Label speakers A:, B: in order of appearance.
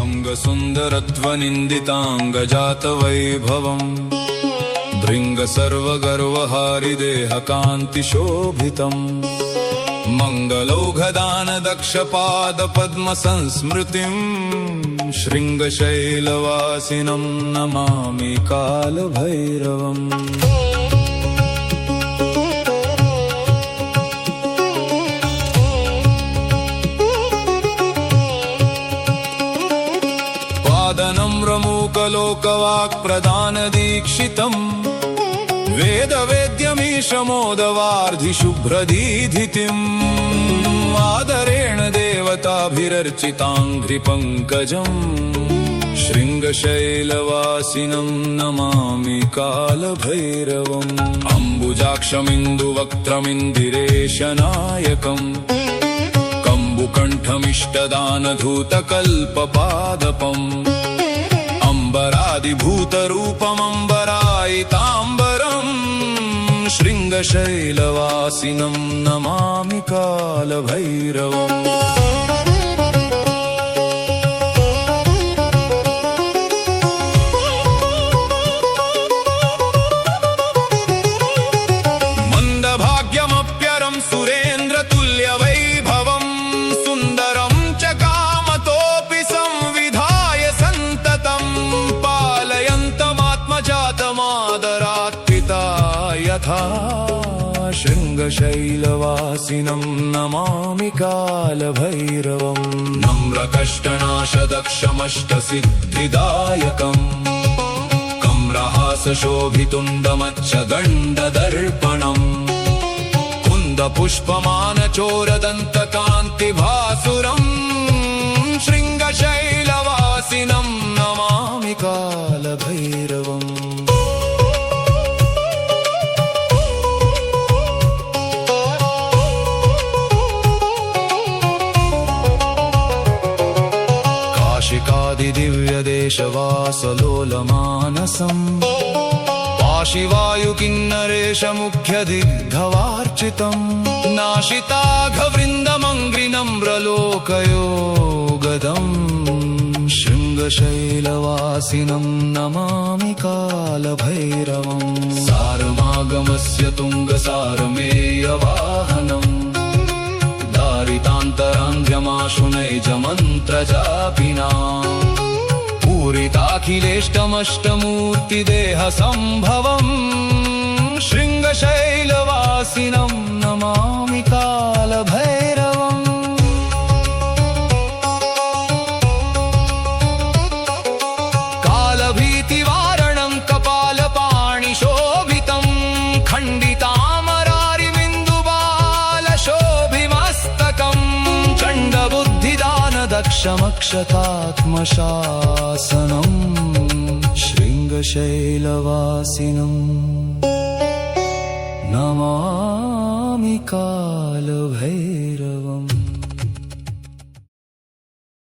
A: अङ्गसुन्दरत्वनिन्दिताङ्गजातवैभवम् भृङ्ग सर्वगर्वहारिदेहकान्तिशोभितम् मङ्गलौघदानदक्षपादपद्मसंस्मृतिम् शृङ्गशैलवासिनं नमामि कालभैरवम् पादनम्रमूकलोकवाक्प्रदानदीक्षितम् वेदवेद्यमीशमोदवार्धिशुभ्रदीधितिम् आदरेण देवताभिरर्चिताङ्घ्रिपङ्कजम् शृङ्गशैलवासिनं नमामि कालभैरवम् अम्बुजाक्षमिन्दुवक्त्रमिन्दिरेशनायकम् कम्बुकण्ठमिष्टदानधूतकल्पपादपम् अम्बरादिभूतरूपमम्बरायिताम्बरम् शृङ्गशैलवासिनं नमामि कालभैरवम् मन्दभाग्यमप्यरं सुरेन्द्रतुल्यवैभवम् सुन्दरं च कामतोऽपि संविधाय सन्ततं पालयन्तमात्मजातमादरात् पिता यथा शृङ्गशैलवासिनं नमामि कालभैरवम् नम्रकष्टनाशदक्षमष्टसिद्धिदायकम् कम्रहासशोभितुण्डमच्छगण्डदर्पणम् कुन्दपुष्पमानचोरदन्तकान्तिभासुरम् शृङ्गशैलवासिनं नमामि कालभैरवम् काशिकादिदिव्यदेशवासलोलमानसम् पाशिवायुकिन्नरेशमुख्यदिग्धवार्चितम् नाशिताघवृन्दमङ्घ्रिनम्रलोकयोगदम् शृङ्गशैलवासिनं नमामि कालभैरवम् सारमागमस्य तुङ्गसारमेयवाहनम् दारितान्तरान्ध्यमाशुनैजमन्त्रजापिना पूरिताखिलेष्टमष्टमूर्तिदेहसम्भवम् शृङ्गशैलवासिनं नमामि कालभैरवम् कालभीतिवारणं कपालपाणिशोभितं खण्डितामरारिबिन्दुबालशोभिमस्तकम् चण्डबुद्धिदानदक्षमक्षतात्मशासनम् शृङ्गशैलवासिनं नमामि कालभैरवम्